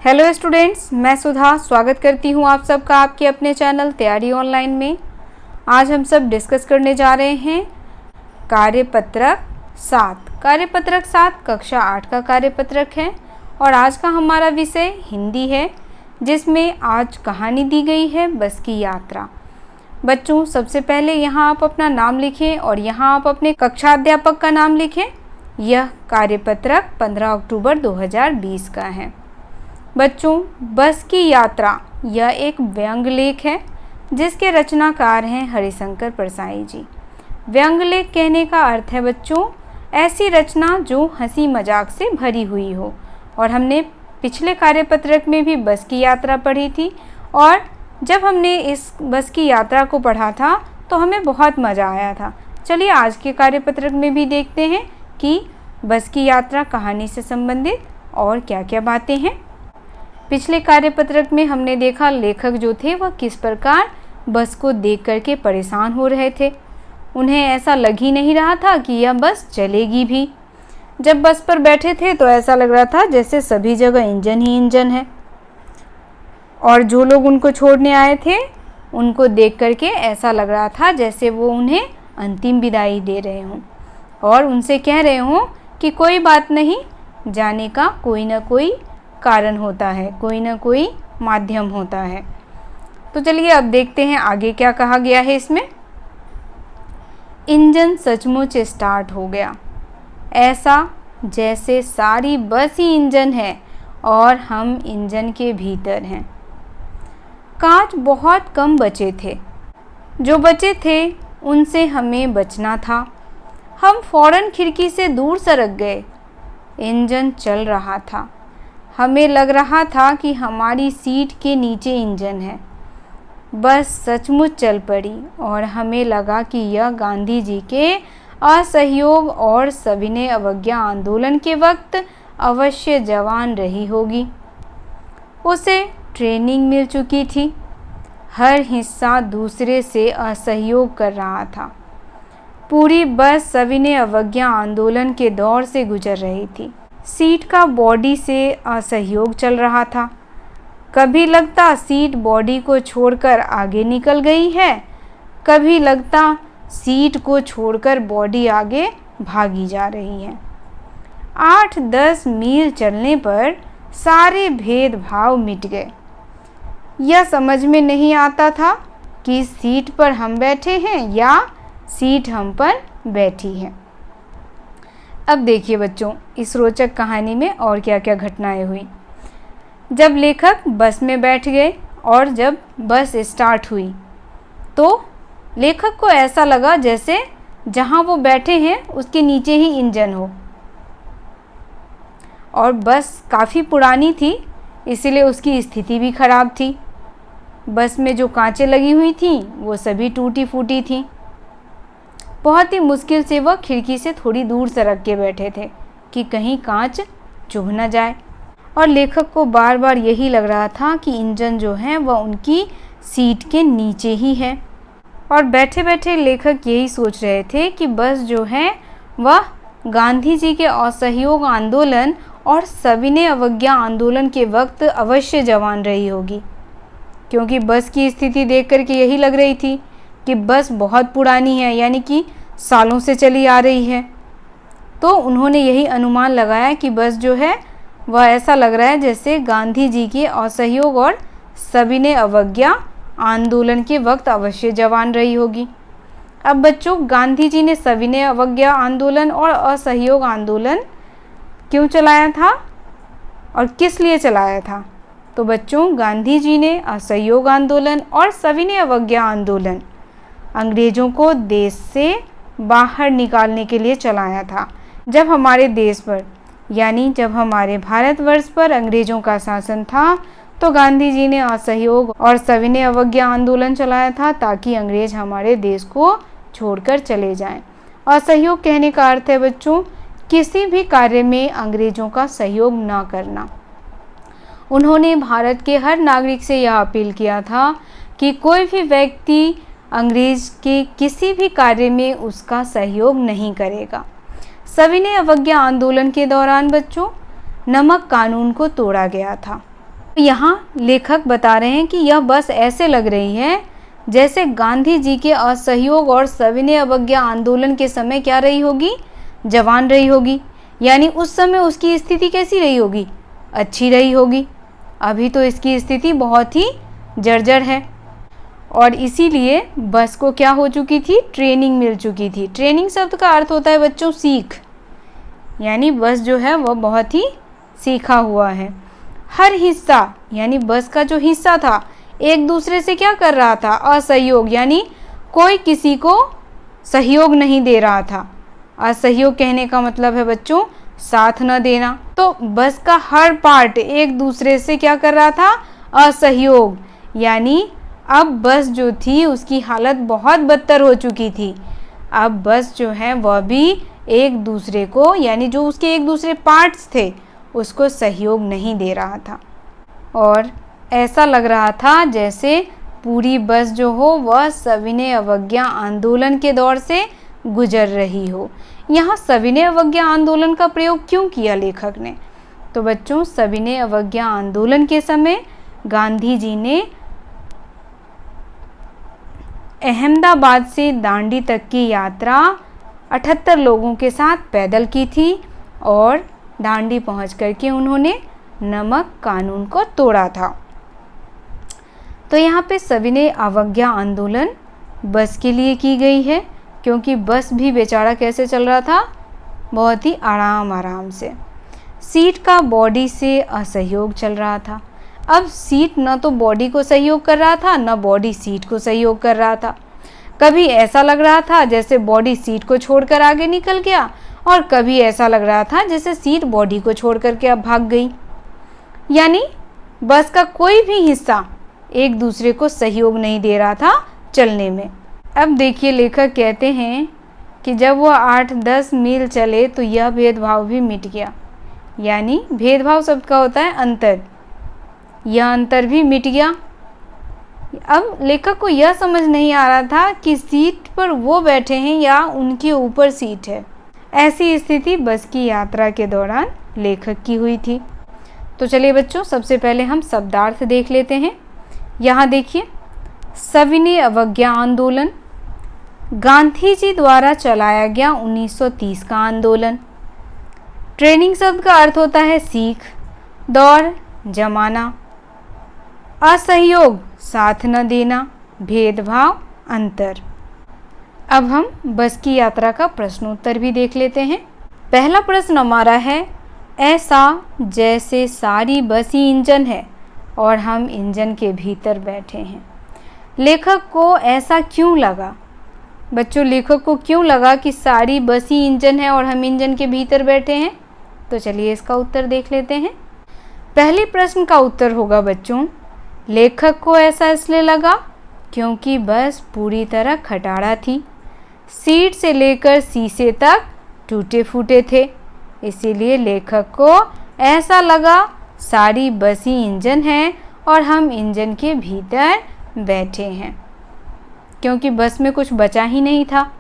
Hello students, मैं सुधा स्वागत करती हूँ आप सबका आपके अपने चैनल तैयारी ऑनलाइन में। आज हम सब डिस्कस करने जा रहे हैं कार्यपत्रक 7। कार्यपत्रक 7 कक्षा 8 का कार्यपत्रक है और आज का हमारा विषय हिंदी है, जिसमें आज कहानी दी गई है बस की यात्रा। बच्चों, सबसे पहले यहाँ आप अपना नाम लिखें और यहाँ आप अपने कक्षा अध्यापक का नाम लिखें। यह कार्यपत्रक 15 अक्टूबर 2020 का है। बच्चों, बस की यात्रा यह एक व्यंग लेख है जिसके रचनाकार हैं हरिशंकर परसाई जी। व्यंग लेख कहने का अर्थ है बच्चों ऐसी रचना जो हंसी मजाक से भरी हुई हो। और हमने पिछले कार्यपत्रक में भी बस की यात्रा पढ़ी थी और जब हमने इस बस की यात्रा को पढ़ा था तो हमें बहुत मज़ा आया था। चलिए आज के कार्यपत्रक में भी देखते हैं कि बस की यात्रा कहानी से संबंधित और क्या क्या बातें हैं। पिछले कार्यपत्रक में हमने देखा लेखक जो थे वह किस प्रकार बस को देख करके परेशान हो रहे थे। उन्हें ऐसा लग ही नहीं रहा था कि यह बस चलेगी भी। जब बस पर बैठे थे तो ऐसा लग रहा था जैसे सभी जगह इंजन ही इंजन है और जो लोग उनको छोड़ने आए थे उनको देख करके ऐसा लग रहा था जैसे वो उन्हें अंतिम विदाई दे रहे हों और उनसे कह रहे हों कि कोई बात नहीं, जाने का कोई ना कोई कारण होता है, कोई ना कोई माध्यम होता है। तो चलिए अब देखते हैं आगे क्या कहा गया है इसमें। इंजन सचमुच स्टार्ट हो गया, ऐसा जैसे सारी बस ही इंजन है और हम इंजन के भीतर हैं। कांच बहुत कम बचे थे, जो बचे थे उनसे हमें बचना था। हम फौरन खिड़की से दूर सरक गए। इंजन चल रहा था, हमें लग रहा था कि हमारी सीट के नीचे इंजन है। बस सचमुच चल पड़ी और हमें लगा कि यह गांधी जी के असहयोग और सविनय अवज्ञा आंदोलन के वक्त अवश्य जवान रही होगी। उसे ट्रेनिंग मिल चुकी थी, हर हिस्सा दूसरे से असहयोग कर रहा था। पूरी बस सविनय अवज्ञा आंदोलन के दौर से गुजर रही थी। सीट का बॉडी से असहयोग चल रहा था। कभी लगता सीट बॉडी को छोड़कर आगे निकल गई है, कभी लगता सीट को छोड़कर बॉडी आगे भागी जा रही है। 8-10 मील चलने पर सारे भेदभाव मिट गए। यह समझ में नहीं आता था कि सीट पर हम बैठे हैं या सीट हम पर बैठी है। अब देखिए बच्चों, इस रोचक कहानी में और क्या क्या घटनाएं हुई। जब लेखक बस में बैठ गए और जब बस स्टार्ट हुई तो लेखक को ऐसा लगा जैसे जहां वो बैठे हैं उसके नीचे ही इंजन हो। और बस काफ़ी पुरानी थी, इसीलिए उसकी स्थिति भी खराब थी। बस में जो कांचें लगी हुई थी वो सभी टूटी फूटी थी। बहुत ही मुश्किल से वह खिड़की से थोड़ी दूर सरक के बैठे थे कि कहीं कांच चुभ न जाए। और लेखक को बार बार यही लग रहा था कि इंजन जो है वह उनकी सीट के नीचे ही है। और बैठे बैठे लेखक यही सोच रहे थे कि बस जो है वह गांधी जी के असहयोग आंदोलन और सविनय अवज्ञा आंदोलन के वक्त अवश्य जवान रही होगी, क्योंकि बस की स्थिति देख करके यही लग रही थी कि बस बहुत पुरानी है, यानी कि सालों से चली आ रही है। तो उन्होंने यही अनुमान लगाया कि बस जो है वह ऐसा लग रहा है जैसे गांधी जी के असहयोग और सविनय अवज्ञा आंदोलन के वक्त अवश्य जवान रही होगी। अब बच्चों, गांधी जी ने सविनय अवज्ञा आंदोलन और असहयोग आंदोलन क्यों चलाया था और किस लिए चलाया था? तो बच्चों, गांधी जी ने असहयोग आंदोलन और सविनय अवज्ञा आंदोलन अंग्रेज़ों को देश से बाहर निकालने के लिए चलाया था। जब हमारे देश पर यानी जब हमारे भारतवर्ष पर अंग्रेज़ों का शासन था तो गांधी जी ने असहयोग और सविनय अवज्ञा आंदोलन चलाया था ताकि अंग्रेज़ हमारे देश को छोड़कर चले जाएं। असहयोग कहने का अर्थ है बच्चों किसी भी कार्य में अंग्रेज़ों का सहयोग न करना। उन्होंने भारत के हर नागरिक से यह अपील किया था कि कोई भी व्यक्ति अंग्रेज के किसी भी कार्य में उसका सहयोग नहीं करेगा। सविनय अवज्ञा आंदोलन के दौरान बच्चों नमक कानून को तोड़ा गया था यहाँ लेखक बता रहे हैं कि यह बस ऐसे लग रही है जैसे गांधी जी के असहयोग और सविनय अवज्ञा आंदोलन के समय क्या रही होगी, जवान रही होगी। यानी उस समय उसकी स्थिति कैसी रही होगी, अच्छी रही होगी। अभी तो इसकी स्थिति बहुत ही जर्जर है और इसीलिए बस को क्या हो चुकी थी, ट्रेनिंग मिल चुकी थी। ट्रेनिंग शब्द का अर्थ होता है बच्चों सीख, यानी बस जो है वह बहुत ही सीखा हुआ है। हर हिस्सा यानी बस का जो हिस्सा था एक दूसरे से क्या कर रहा था, असहयोग, यानी कोई किसी को सहयोग नहीं दे रहा था। असहयोग कहने का मतलब है बच्चों साथ न देना। तो बस का हर पार्ट एक दूसरे से क्या कर रहा था, असहयोग। यानी अब बस जो थी उसकी हालत बहुत बदतर हो चुकी थी। अब बस जो है वह भी एक दूसरे को, यानी जो उसके एक दूसरे पार्ट्स थे उसको सहयोग नहीं दे रहा था और ऐसा लग रहा था जैसे पूरी बस जो हो वह सविनय अवज्ञा आंदोलन के दौर से गुजर रही हो। यहाँ सविनय अवज्ञा आंदोलन का प्रयोग क्यों किया लेखक ने? तो बच्चों सविनय अवज्ञा आंदोलन के समय गांधी जी ने अहमदाबाद से दांडी तक की यात्रा 78 लोगों के साथ पैदल की थी और दांडी पहुंच करके उन्होंने नमक कानून को तोड़ा था। तो यहाँ पे सविनय अवज्ञा आंदोलन बस के लिए की गई है क्योंकि बस भी बेचारा कैसे चल रहा था, बहुत ही आराम से। सीट का बॉडी से असहयोग चल रहा था। अब सीट न तो बॉडी को सहयोग कर रहा था न बॉडी सीट को सहयोग कर रहा था। कभी ऐसा लग रहा था जैसे बॉडी सीट को छोड़कर आगे निकल गया और कभी ऐसा लग रहा था जैसे सीट बॉडी को छोड़ करके अब भाग गई। यानी बस का कोई भी हिस्सा एक दूसरे को सहयोग नहीं दे रहा था चलने में। अब देखिए लेखक कहते हैं कि जब वह 8-10 मील चले तो यह भेदभाव भी मिट गया। यानी भेदभाव शब्द का होता है अंतर, यह अंतर भी मिट गया। अब लेखक को यह समझ नहीं आ रहा था कि सीट पर वो बैठे हैं या उनके ऊपर सीट है। ऐसी स्थिति बस की यात्रा के दौरान लेखक की हुई थी। तो चलिए बच्चों सबसे पहले हम शब्दार्थ देख लेते हैं। यहाँ देखिए सविनय अवज्ञा आंदोलन, गांधी जी द्वारा चलाया गया 1930 का आंदोलन। ट्रेनिंग शब्द का अर्थ होता है सीख, दौर, जमाना। असहयोग साथ न देना, भेदभाव, अंतर। अब हम बस की यात्रा का प्रश्नोत्तर भी देख लेते हैं। पहला प्रश्न हमारा है, ऐसा जैसे सारी बस ही इंजन है और हम इंजन के भीतर बैठे हैं। लेखक को ऐसा क्यों लगा? बच्चों लेखक को क्यों लगा कि सारी बस ही इंजन है और हम इंजन के भीतर बैठे हैं? तो चलिए इसका उत्तर देख लेते हैं। पहले प्रश्न का उत्तर होगा बच्चों, लेखक को ऐसा इसलिए लगा क्योंकि बस पूरी तरह खटारा थी। सीट से लेकर शीशे तक टूटे फूटे थे, इसीलिए लेखक को ऐसा लगा सारी बस ही इंजन है और हम इंजन के भीतर बैठे हैं, क्योंकि बस में कुछ बचा ही नहीं था।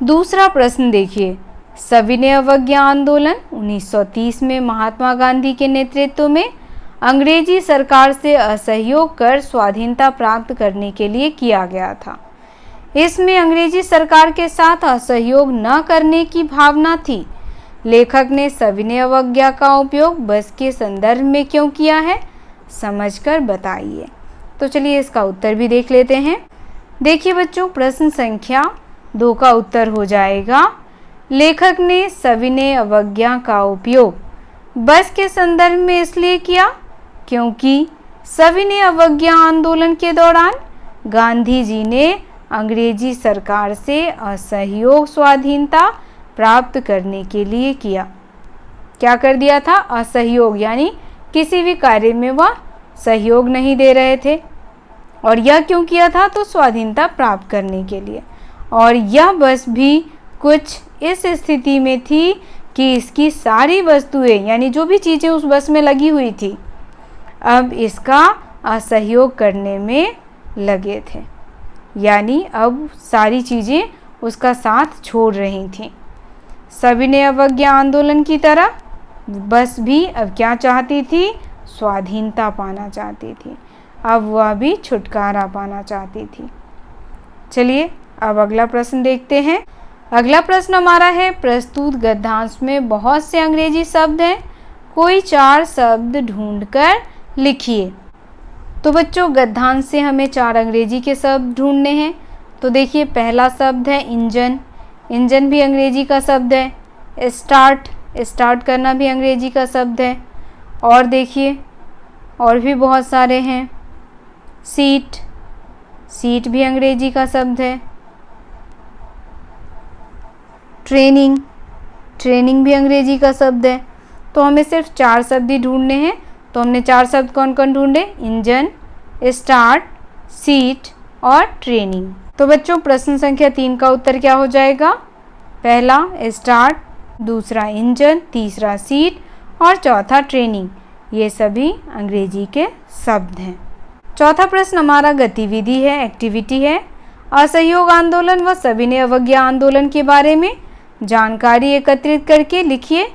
दूसरा प्रश्न देखिए, सविनय अवज्ञा आंदोलन 1930 में महात्मा गांधी के नेतृत्व में अंग्रेजी सरकार से असहयोग कर स्वाधीनता प्राप्त करने के लिए किया गया था। इसमें अंग्रेजी सरकार के साथ असहयोग न करने की भावना थी। लेखक ने सविनय अवज्ञा का उपयोग बस के संदर्भ में क्यों किया है, समझकर बताइए। तो चलिए इसका उत्तर भी देख लेते हैं। देखिए बच्चों प्रश्न संख्या 2 का उत्तर हो जाएगा, लेखक ने सविनय अवज्ञा का उपयोग बस के संदर्भ में इसलिए किया क्योंकि सविनय अवज्ञा आंदोलन के दौरान गांधी जी ने अंग्रेजी सरकार से असहयोग स्वाधीनता प्राप्त करने के लिए किया। क्या कर दिया था? असहयोग, यानी किसी भी कार्य में वह सहयोग नहीं दे रहे थे। और यह क्यों किया था? तो स्वाधीनता प्राप्त करने के लिए। और यह बस भी कुछ इस स्थिति में थी कि इसकी सारी वस्तुएं यानी जो भी चीज़ें उस बस में लगी हुई थी अब इसका असहयोग करने में लगे थे, यानी अब सारी चीज़ें उसका साथ छोड़ रही थीं। सविनय अवज्ञा आंदोलन की तरह बस भी अब क्या चाहती थी? स्वाधीनता पाना चाहती थी। अब वह भी छुटकारा पाना चाहती थी। चलिए अब अगला प्रश्न देखते हैं। अगला प्रश्न हमारा है, प्रस्तुत गद्यांश में बहुत से अंग्रेजी शब्द हैं, कोई 4 शब्द ढूंढकर लिखिए। तो बच्चों गद्यांश से हमें 4 अंग्रेजी के शब्द ढूंढने हैं। तो देखिए पहला शब्द है इंजन, इंजन भी अंग्रेजी का शब्द है। स्टार्ट, स्टार्ट करना भी अंग्रेजी का शब्द है। और देखिए और भी बहुत सारे हैं। सीट, सीट भी अंग्रेजी का शब्द है। ट्रेनिंग, ट्रेनिंग भी अंग्रेजी का शब्द है। तो हमें सिर्फ 4 शब्द ही ढूंढने हैं। तो हमने 4 शब्द कौन कौन ढूंढे? इंजन, स्टार्ट, सीट और ट्रेनिंग। तो बच्चों प्रश्न संख्या 3 का उत्तर क्या हो जाएगा? पहला स्टार्ट, दूसरा इंजन, तीसरा सीट और चौथा ट्रेनिंग। ये सभी अंग्रेजी के शब्द हैं। चौथा प्रश्न हमारा गतिविधि है, एक्टिविटी है। असहयोग आंदोलन व सविनय अवज्ञा आंदोलन के बारे में जानकारी एकत्रित करके लिखिए।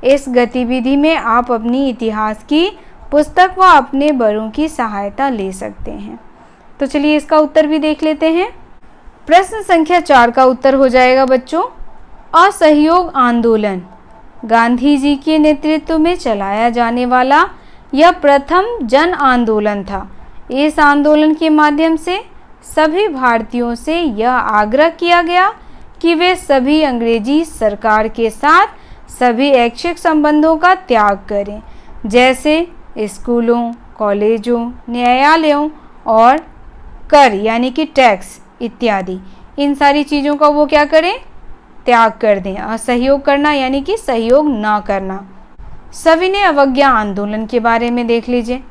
इस गतिविधि में आप अपनी इतिहास की पुस्तक व अपने बड़ों की सहायता ले सकते हैं। तो चलिए इसका उत्तर भी देख लेते हैं। प्रश्न संख्या 4 का उत्तर हो जाएगा बच्चों, असहयोग आंदोलन गांधी जी के नेतृत्व में चलाया जाने वाला यह प्रथम जन आंदोलन था। इस आंदोलन के माध्यम से सभी भारतीयों से यह आग्रह किया गया कि वे सभी अंग्रेजी सरकार के साथ सभी ऐच्छिक संबंधों का त्याग करें, जैसे स्कूलों, कॉलेजों, न्यायालयों और कर यानी कि टैक्स इत्यादि। इन सारी चीज़ों का वो क्या करें? त्याग कर दें। असहयोग करना यानी कि सहयोग ना करना। सविनय अवज्ञा आंदोलन के बारे में देख लीजिए।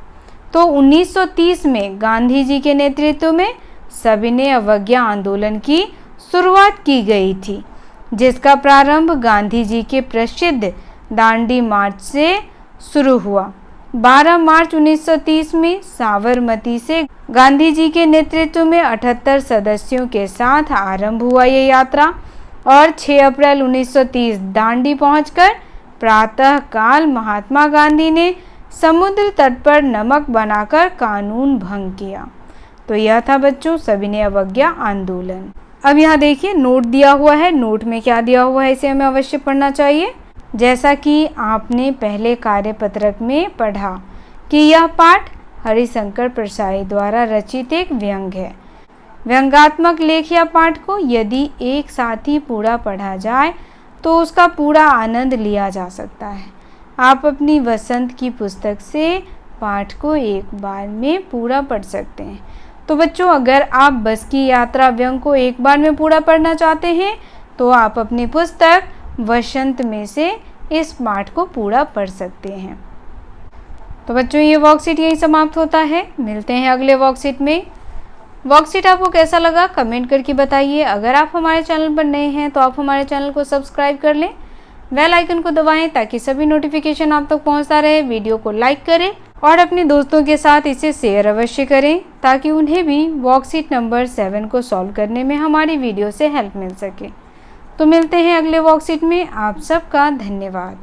तो 1930 में गांधी जी के नेतृत्व में सविनय अवज्ञा आंदोलन की शुरुआत की गई थी, जिसका प्रारंभ गांधी जी के प्रसिद्ध दांडी मार्च से शुरू हुआ। 12 मार्च 1930 में साबरमती से गांधी जी के नेतृत्व में 78 सदस्यों के साथ आरंभ हुआ ये यात्रा और 6 अप्रैल 1930 दांडी पहुंचकर प्रातः काल महात्मा गांधी ने समुद्र तट पर नमक बनाकर कानून भंग किया। तो यह था बच्चों सविनय अवज्ञा आंदोलन। अब यहाँ देखिए नोट दिया हुआ है। नोट में क्या दिया हुआ है इसे हमें अवश्य पढ़ना चाहिए। जैसा कि आपने पहले कार्यपत्रक में पढ़ा कि यह पाठ हरिशंकर प्रसाई द्वारा रचित एक व्यंग है। व्यंग्यात्मक लेख या पाठ को यदि एक साथ ही पूरा पढ़ा जाए तो उसका पूरा आनंद लिया जा सकता है। आप अपनी वसंत की पुस्तक से पाठ को एक बार में पूरा पढ़ सकते हैं। तो बच्चों अगर आप बस की यात्रा व्यंग को एक बार में पूरा पढ़ना चाहते हैं तो आप अपनी पुस्तक वसंत में से इस पाठ को पूरा पढ़ सकते हैं। तो बच्चों ये वर्कशीट यहीं समाप्त होता है। मिलते हैं अगले वर्कशीट में। वर्कशीट आपको कैसा लगा कमेंट करके बताइए। अगर आप हमारे चैनल पर नए हैं तो आप हमारे चैनल को सब्सक्राइब कर लें, बेल आइकन को दबाएं ताकि सभी नोटिफिकेशन आप तक पहुंचता रहे। वीडियो को लाइक करें और अपने दोस्तों के साथ इसे शेयर अवश्य करें ताकि उन्हें भी वर्कशीट नंबर 7 को सॉल्व करने में हमारी वीडियो से हेल्प मिल सके। तो मिलते हैं अगले वर्कशीट में। आप सबका धन्यवाद।